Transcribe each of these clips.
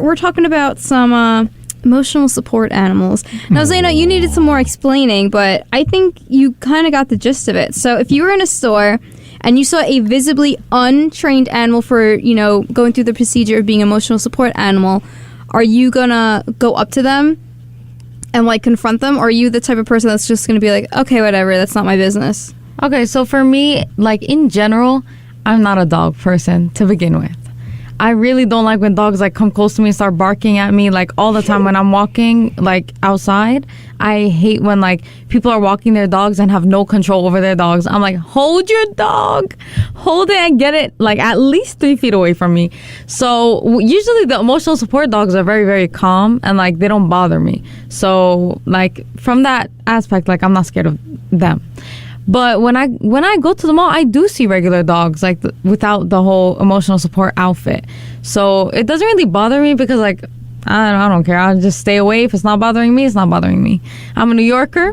We're talking about some emotional support animals. Now, Zaina, you needed some more explaining, but I think you kind of got the gist of it. So if you were in a store and you saw a visibly untrained animal for, going through the procedure of being an emotional support animal, are you going to go up to them and, confront them? Or are you the type of person that's just going to be like, okay, whatever, that's not my business? Okay, so for me, in general, I'm not a dog person to begin with. I really don't like when dogs come close to me and start barking at me all the time when I'm walking outside. I hate when people are walking their dogs and have no control over their dogs. I'm like, hold your dog, hold it and get it at least 3 feet away from me. So usually the emotional support dogs are very, very calm and they don't bother me. So from that aspect, I'm not scared of them. But when I go to the mall, I do see regular dogs without the whole emotional support outfit. So it doesn't really bother me because I don't care. I'll just stay away. If it's not bothering me, it's not bothering me. I'm a New Yorker.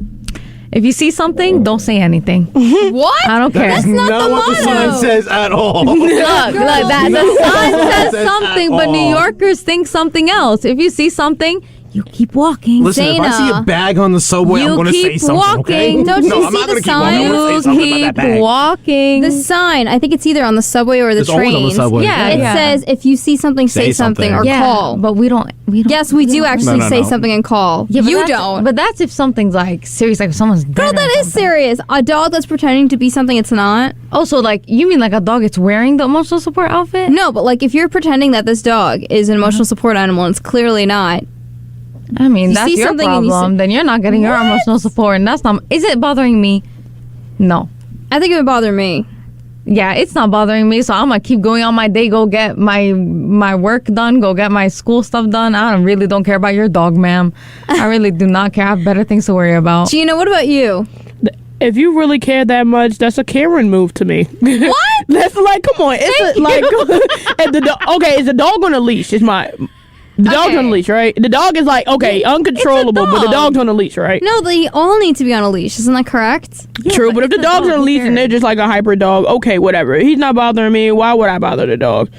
If you see something, don't say anything. What? I don't care. That's not what the sign says at all. Look, that the sign says something, but New Yorkers think something else. If you see something, you keep walking. Listen, if I see a bag on the subway, I'm going to say something, walking. okay? Don't no, you I'm see not the gonna sign? keep walking. I'm going to say something about that bag. Walking. The sign, I think it's either on the subway or the It's always trains. on the subway. Yeah, It says, if you see something, say something or call. But we don't. Yes, we do actually say something and call. Yeah, you don't. But that's if something's serious, if someone's dead. Girl, that is serious. A dog that's pretending to be something it's not. Oh, so you mean a dog that's wearing the emotional support outfit? No, but if you're pretending that this dog is an emotional support animal and it's clearly not. I mean, You that's see your something and you problem. Then you're not getting your emotional support, and that's not. Is it bothering me? No. I think it would bother me. Yeah, it's not bothering me, so I'm gonna keep going on my day, go get my work done, go get my school stuff done. I really don't care about your dog, ma'am. I really do not care. I have better things to worry about. Gina, what about you? If you really care that much, that's a Karen move to me. What? That's come on. It's is the dog on a leash? The dog's on a leash, right? The dog is uncontrollable, but the dog's on a leash, right? No, they all need to be on a leash. Isn't that correct? Yeah, true, but if the dog's on a leash and they're just a hybrid dog, okay, whatever. He's not bothering me. Why would I bother the dog?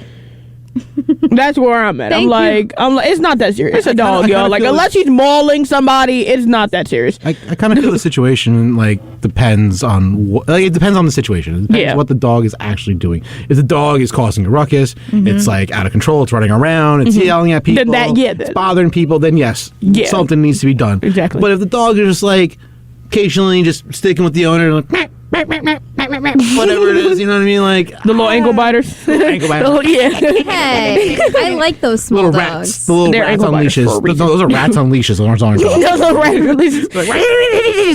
That's where I'm at. I'm like, it's not that serious. It's a dog, y'all. Unless he's mauling somebody, it's not that serious. I kind of feel the situation depends on it depends on the situation. It depends what the dog is actually doing. If the dog is causing a ruckus, it's out of control, it's running around, it's yelling at people, it's bothering people, then yes, something needs to be done. Exactly. But if the dog is just occasionally just sticking with the owner, whatever it is, you know what I mean? The little ankle biters. Ankle biters. Hey, I like those small little dogs. rats. The little They're rats on ankle biters leashes. for a reason. Those are rats on leashes. Those aren't dogs. Those are rats on leashes.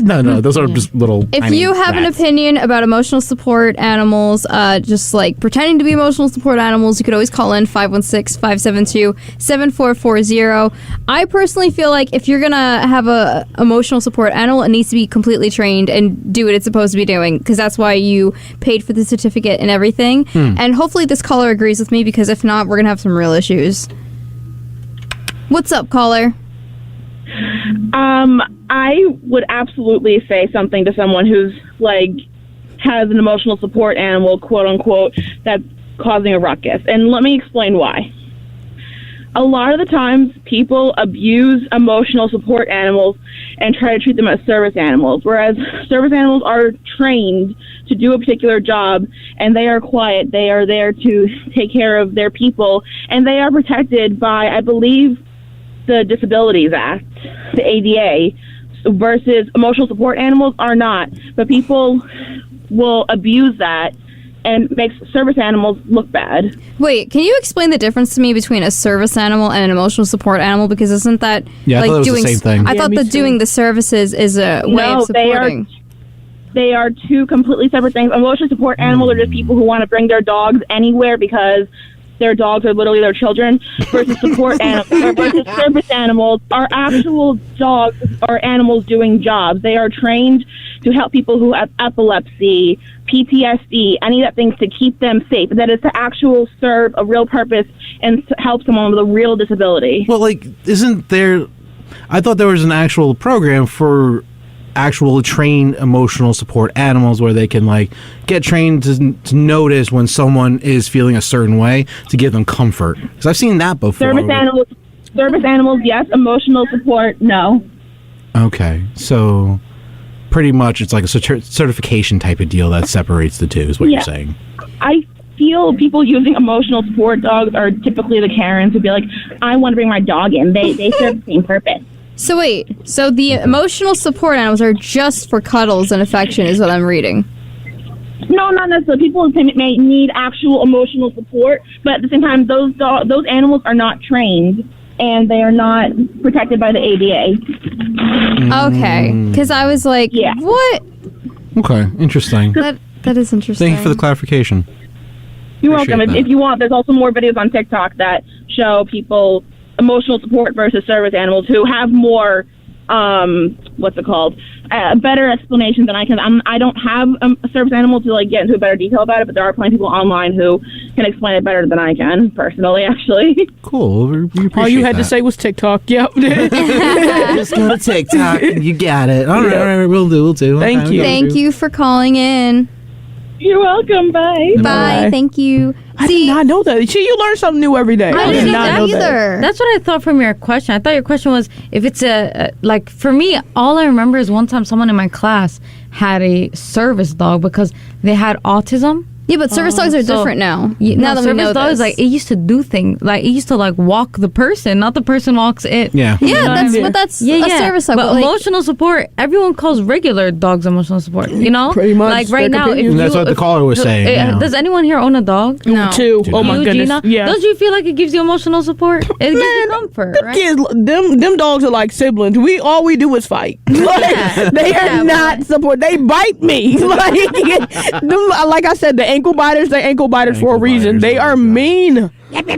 No, those are just little. If you have an opinion about emotional support animals, just pretending to be emotional support animals, you could always call in 516-572-7440. I personally feel like if you're going to have a emotional support animal, it needs to be completely trained and do what it's supposed to be doing, because that's why you paid for the certificate and everything. And hopefully this caller agrees with me, because if not, we're going to have some real issues. What's up, caller? I would absolutely say something to someone who's has an emotional support animal, quote unquote, that's causing a ruckus. And let me explain why. A lot of the times people abuse emotional support animals and try to treat them as service animals, whereas service animals are trained to do a particular job, and they are quiet. They are there to take care of their people, and they are protected by, I believe, the Disabilities Act, the ADA, versus emotional support animals are not. But people will abuse that and makes service animals look bad. Wait, can you explain the difference to me between a service animal and an emotional support animal? Because isn't that I thought it was doing the same thing. I thought that doing the services is a way of supporting. They are two completely separate things. Emotional support animals are just people who want to bring their dogs anywhere because their dogs are literally their children, versus support animals or versus service animals are actual dogs or animals doing jobs. They are trained to help people who have epilepsy, PTSD, any of that things to keep them safe. That is to actual serve a real purpose and to help someone with a real disability. Well, isn't there... I thought there was an actual program for actual trained emotional support animals where they can get trained to notice when someone is feeling a certain way to give them comfort, because I've seen that before. Service animals, yes. Emotional support, no. Okay, so pretty much it's like a certification type of deal that separates the two, is what you're saying. I feel people using emotional support dogs are typically the Karens who'd be like, I want to bring my dog in. They serve the same purpose. So wait, so the emotional support animals are just for cuddles and affection is what I'm reading. No, not necessarily. People may need actual emotional support, but at the same time, those animals are not trained. And they are not protected by the ADA. Okay, because I was like, what? Okay, interesting. That is interesting. Thank you for the clarification. You're welcome. If you want, there's also more videos on TikTok that show people emotional support versus service animals who have more, better explanation than I can. I don't have a service animal to like get into a better detail about it, but there are plenty of people online who can explain it better than I can, personally, actually. Cool. We appreciate all you had that. to say was TikTok. Yep. Just go to TikTok. You got it. All right, we'll do. Thank you. Thank you for calling in. You're welcome. Bye. Bye. Thank you. I did not know that. See, you learn something new every day. I didn't did not know either. that. That's what I thought from your question. I thought your question was if it's like for me, all I remember is one time someone in my class had a service dog because they had autism. Yeah, but service dogs are different now. Now that we know dogs, this. like it used to do things. Like it used to like walk the person, not the person walks it. Yeah. Yeah, that's a service dog. But emotional support, everyone calls regular dogs emotional support. You know, pretty much. Like right now, if that's what the caller was saying. Does anyone here own a dog? No. Two. Oh my goodness. Gina? Yeah. Don't you feel like it gives you emotional support? It gives you comfort, right? Kids, them dogs are like siblings. All we do is fight. They are not support. They bite me. Like I said, the ankle biters. They ankle biters for a reason. They are mean. If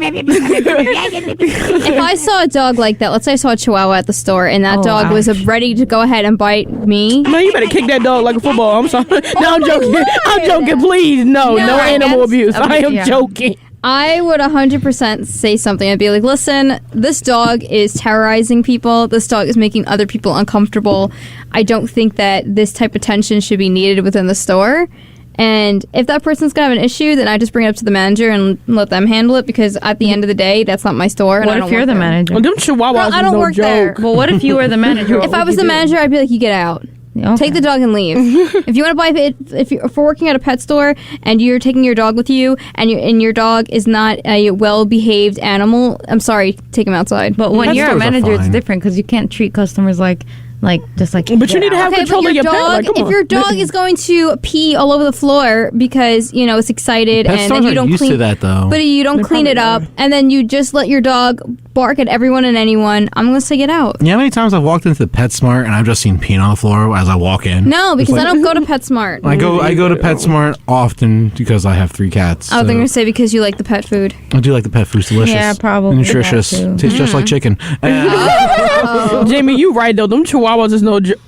I saw a dog like that, let's say I saw a Chihuahua at the store, and that dog was ready to go ahead and bite me. Man, you better kick that dog like a football. I'm sorry. No, I'm joking. I'm joking. Please, no animal abuse. I am joking. I would 100% say something. I'd be like, listen, this dog is terrorizing people. This dog is making other people uncomfortable. I don't think that this type of tension should be needed within the store. And if that person's going to have an issue, then I just bring it up to the manager and let them handle it, because at the end of the day, that's not my store. And What if you're the manager? Well, them chihuahuas I don't work there. Well, what if you were the manager? If I was the manager, I'd be like, you get out. Okay. Take the dog and leave. If you want to buy it, if you're working at a pet store and you're taking your dog with you, and your dog is not a well-behaved animal, I'm sorry, take him outside. But when Pet you're a stores are manager, it's fine. different because you can't treat customers like. But you need to have control of your pet. Like, come if on. your dog is going to pee all over the floor because it's excited Pet and stores then you are don't used clean to that, though. but you don't clean it up, and then you just let your dog bark at everyone and anyone, I'm gonna say get out. You know how many times I've walked into PetSmart and I've just seen peeing on the floor as I walk in? No, because I don't go to PetSmart. I go to PetSmart often because I have 3 cats. Oh, so they're gonna say because you like the pet food. I do like the pet food. It's delicious. Yeah, probably Nutritious. that too. Tastes just like chicken. Jamie, you right though. Them chihuahuas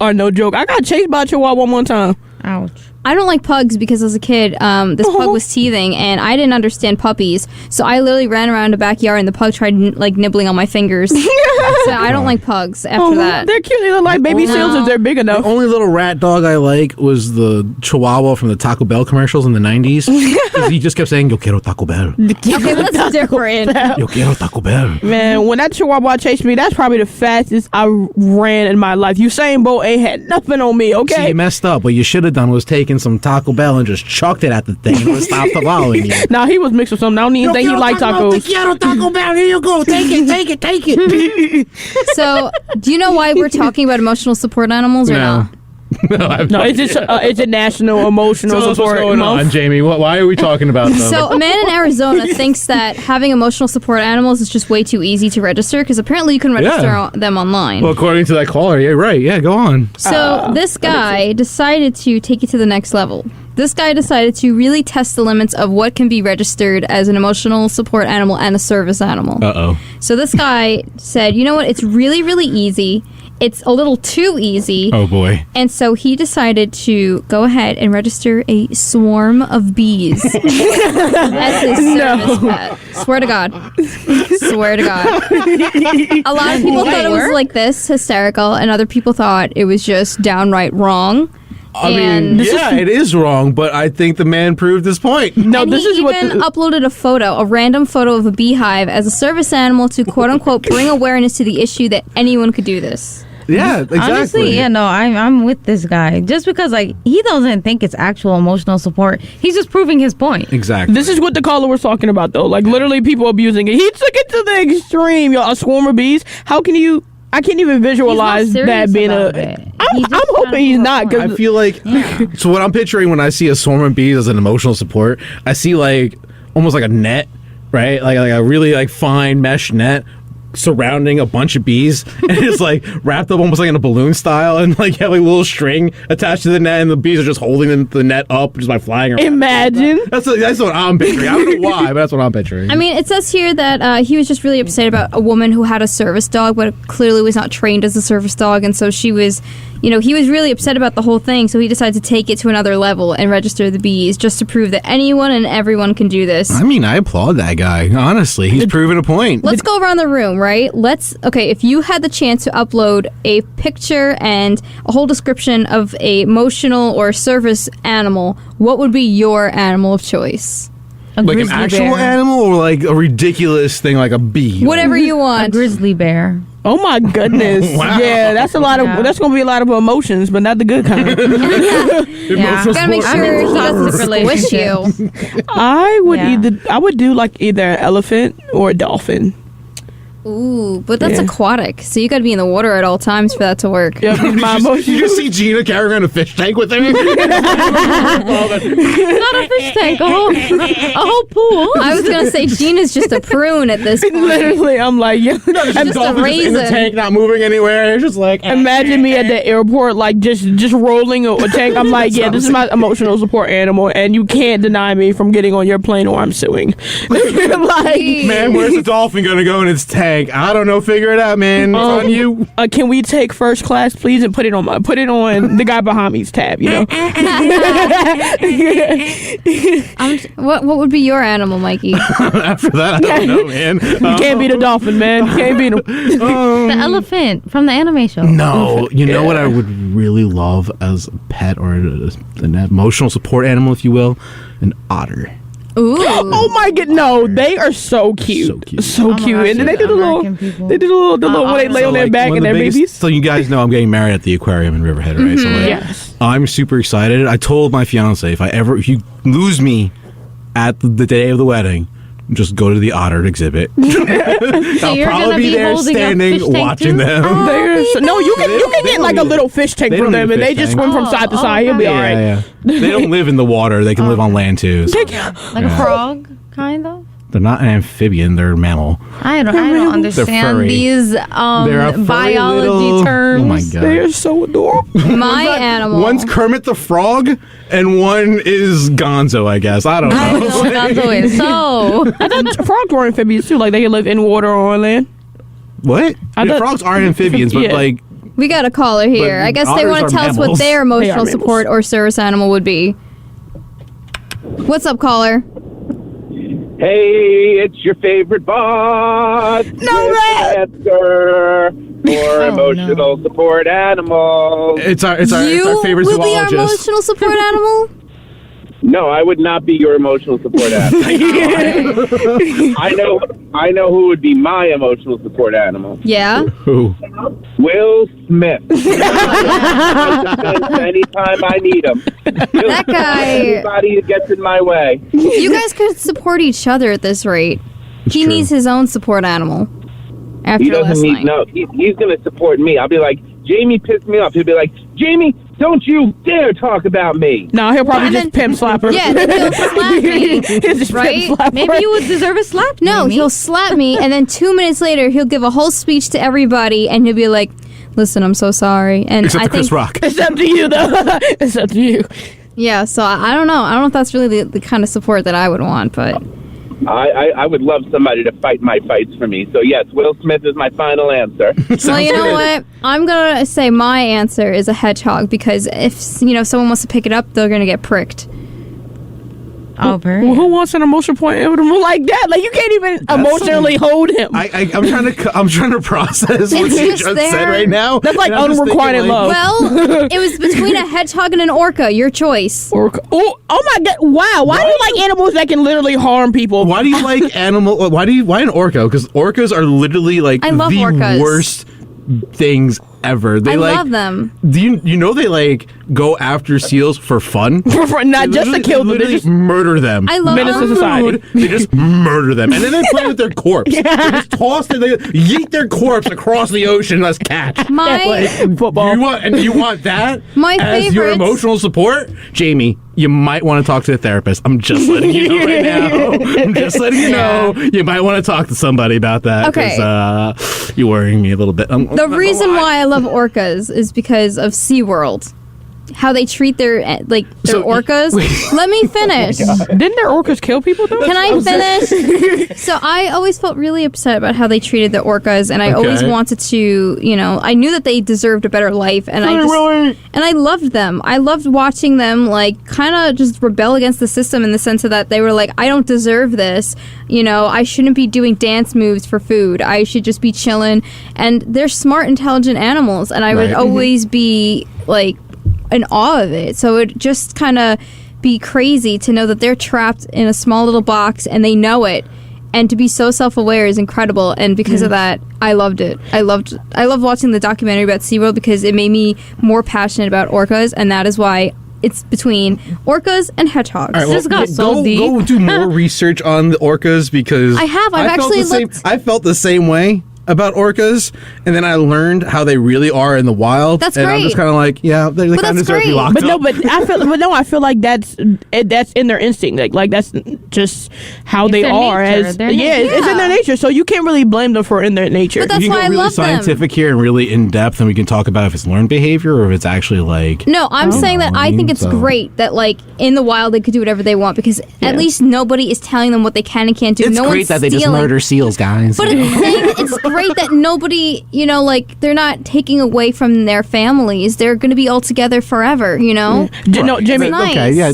are no joke. I got chased by a chihuahua one time. Ouch. I don't like pugs because as a kid, this pug was teething and I didn't understand puppies. So I literally ran around the backyard and the pug tried nibbling on my fingers. So I don't like pugs after that. They're cute. They look like baby seals if they're big enough. The only little rat dog I like was the Chihuahua from the Taco Bell commercials in the 90s. 'Cause he just kept saying, Yo quiero Taco Bell. Okay, that's different. Yo quiero Taco Bell. Man, when that chihuahua chased me, that's probably the fastest I ran in my life. Usain Bolt ain't had nothing on me, See, okay? you messed up. What you should have done was taken some Taco Bell and just chucked it at the thing and it stopped following you. Nah, he was mixed with something. I don't even think he liked tacos. Quiero Taco Bell. Here you go. Take it. So, do you know why we're talking about emotional support animals or No. not? No, it's a national emotional Tell us what's support going month. on, Jamie. Why are we talking about them? So, a man in Arizona thinks that having emotional support animals is just way too easy to register because apparently you can register them online. Well, according to that caller, yeah, right. Yeah, go on. So this guy decided to take it to the next level. This guy decided to really test the limits of what can be registered as an emotional support animal and a service animal. Uh-oh. So this guy said, you know what, it's really, really easy. It's a little too easy. Oh, boy. And so he decided to go ahead and register a swarm of bees as his service pet. Swear to God. Swear to God. A lot of people thought it was like this, hysterical, and other people thought it was just downright wrong. I mean, it is wrong, but I think the man proved his point. No, and this he is what even uploaded a random photo of a beehive as a service animal to quote unquote bring awareness to the issue that anyone could do this. Yeah, exactly. Honestly, I'm with this guy. Just because he doesn't think it's actual emotional support, he's just proving his point. Exactly. This is what the caller was talking about, though. Like, literally people abusing it. He took it to the extreme, yo. A swarm of bees. How can you? I can't even visualize that being I'm hoping he's not. I feel like so. What I'm picturing when I see a swarm of bees as an emotional support, I see almost like a net, right? Like a really fine mesh net surrounding a bunch of bees, and it's wrapped up almost like in a balloon style, and you have a little string attached to the net, and the bees are just holding the net up just by flying around. Imagine. That's what I'm picturing. I don't know why, but that's what I'm picturing. I mean, it says here that he was just really upset about a woman who had a service dog, but clearly was not trained as a service dog, and so she was, he was really upset about the whole thing, so he decided to take it to another level and register the bees just to prove that anyone and everyone can do this. I mean, I applaud that guy. Honestly, he's proven a point. Let's go around the room, right? If you had the chance to upload a picture and a whole description of a emotional or service animal, what would be your animal of choice? Like an actual animal or a ridiculous thing like a bee? Whatever you want. A grizzly bear. Oh my goodness! Wow. Yeah, that's a lot of. That's going to be a lot of emotions, but not the good kind. Gotta make sure he doesn't squish you. I would do either an elephant or a dolphin. Ooh, but that's aquatic, so you gotta be in the water at all times for that to work. Yeah, my emotions. You just see Gina carrying around a fish tank with her? Not a fish tank, a whole pool. I was gonna say Gina's just a prune at this point. Literally, I'm like, yeah. Just a in the raisin. tank, not moving anywhere. It's just Imagine me at the airport, just rolling a tank. I'm like, yeah, this is my emotional support animal, and you can't deny me from getting on your plane or I'm suing. man, where's the dolphin gonna go in its tank? I don't know. Figure it out, man. It's on you. Can we take first class, please, and put it on the guy behind me's tab? What would be your animal, Mikey? After that, I don't know, man. You can't beat a dolphin, man. You can't beat him. The elephant from the anime show. No, you know what I would really love as a pet or an emotional support animal, if you will, an otter. Ooh. Oh my god, no, they are so cute. So cute. Gosh, And then they do the little when they lay on their back and their babies. So you guys know I'm getting married at the aquarium in Riverhead, right? So Yes. I'm super excited. I told my fiance if you lose me at the day of the wedding, just go to the otter exhibit. I'll probably be there standing watching them. You can get a little fish tank for them, and they just swim from side to side. He'll be all right. Yeah. They don't live in the water. They can live on land too. So. Like a frog, kind of. They're not an amphibian. They're a mammal. I don't understand these biology terms. Oh my god, they're so adorable. My animal. One's Kermit the Frog, and one is Gonzo. I guess I don't know. Gonzo is so. I thought frogs were amphibians too. Like they can live in water or on land. What? Frogs are amphibians, but we got a caller here. But I guess they want to tell us what their emotional support or service animal would be. What's up, caller? Hey, it's your favorite boss. No way. Answer for emotional support animals. It's our favorite will be our zoologist. emotional support animal? No, I would not be your emotional support animal. I know who would be my emotional support animal. Yeah. Who? Will Smith. Anytime I need him. That guy. Anybody who gets in my way. You guys could support each other at this rate. He true. needs his own support animal. After He doesn't last need, night. no, he's going to support me. I'll be like, Jamie pissed me off. He'll be like, Jamie, don't you dare talk about me. No, he'll probably just pimp slap her. Yeah, then he'll slap me. He'll just Right? pimp slap Maybe her. you would deserve a slap. No, Jamie. he'll slap me, and then 2 minutes later, he'll give a whole speech to everybody, and he'll be like, listen, I'm so sorry. And Except I for Chris think, Rock. It's up to you, though. It's up to you. yeah, so I don't know. I don't know if that's really the kind of support that I would want, but I would love somebody to fight my fights for me. So, yes, Will Smith is my final answer. well, you know what? I'm going to say my answer is a hedgehog, because if, someone wants to pick it up, they're going to get pricked. Oh, well, who wants an emotional point animal like that? Like you can't even emotionally hold him. I'm trying to process what you just said right now. That's like unrequited love. Well, it was between a hedgehog and an orca. Your choice. Orca. Oh my god! Wow. Why do you like animals that can literally harm people? Why do you like why an orca? Because orcas are literally like I love the orcas. worst things ever. They I like, love them. Do you know they like go after seals for fun? Not just to kill them. They just murder them. I love Menace to them. society. They just murder them, and then they play with their corpse. They just toss it. They yeet their corpse across the ocean as catch. My Football. You want that My as your favorites- emotional support, Jamie? You might want to talk to a therapist. I'm just letting you know right now. I'm just letting you know. You might want to talk to somebody about that. Okay. Because you're worrying me a little bit. The reason why I love orcas is because of SeaWorld. How they treat their orcas. Let me finish. Didn't their orcas kill people though? Can I finish? So I always felt really upset about how they treated the orcas, and I always wanted to, I knew that they deserved a better life, and I loved them. I loved watching them kind of just rebel against the system in the sense of that they were like, I don't deserve this. I shouldn't be doing dance moves for food. I should just be chilling. And they're smart, intelligent animals, and I would always be in awe of it. So it just kind of be crazy to know that they're trapped in a small little box and they know it, and to be so self-aware is incredible. And because of that, I loved it. I loved watching the documentary about SeaWorld because it made me more passionate about orcas, and that is why it's between orcas and hedgehogs. All right, This got so deep. Go do more research on the orcas because I've actually looked. I felt the same way about orcas, and then I learned how they really are in the wild. That's and great. I'm just kind of like, yeah, they kind of deserve to be locked up. I feel like that's in their instinct. Like that's just how they are. It's in their nature. So you can't really blame them for in their nature. But that's you can why go I really love them. scientific here and really in depth, and we can talk about if it's learned behavior or if it's actually No, I'm saying that I think it's great that in the wild they could do whatever they want because at least nobody is telling them what they can and can't do. It's great that they just murder seals, guys. But it's great that nobody, they're not taking away from their families. They're going to be all together forever, No, Jamie. Nice. Okay, yeah,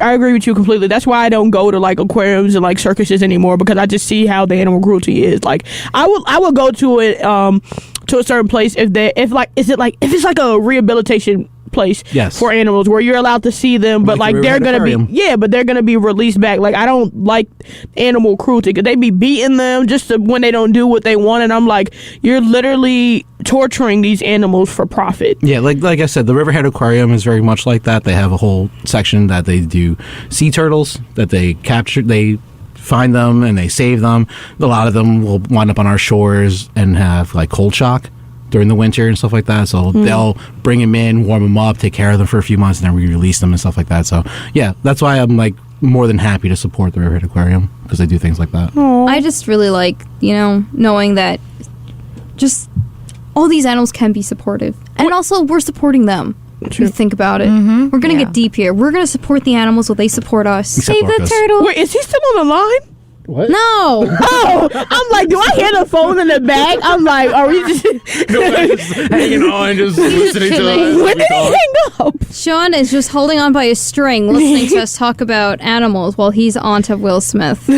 I agree with you completely. That's why I don't go to aquariums and circuses anymore because I just see how the animal cruelty is. I would go to it to a certain place if it's like a rehabilitation place for animals where you're allowed to see them, but they're gonna be released back. I don't like animal cruelty because they be beating them just when they don't do what they want, and I'm like, you're literally torturing these animals for profit. Yeah, like I said, the Riverhead Aquarium is very much like that. They have a whole section that they do sea turtles that they capture. They find them and they save them. A lot of them will wind up on our shores and have cold shock during the winter and stuff like that. So they'll bring them in, warm them up, take care of them for a few months, and then re-release them and stuff like that. So yeah, that's why I'm more than happy to support the Riverhead Aquarium because they do things like that. I just really like, knowing that just all these animals can be supportive. And also we're supporting them. If you think about it. Mm-hmm. We're going to get deep here. We're going to support the animals while they support us. Except Save the orcas. turtle. Wait, is he still on the line? What? No. Oh, I'm like, do I hear the phone in the back? I'm like, are we just hanging on, just listening to us? when did he hang up? Sean is just holding on by a string listening to us talk about animals while he's on to Will Smith.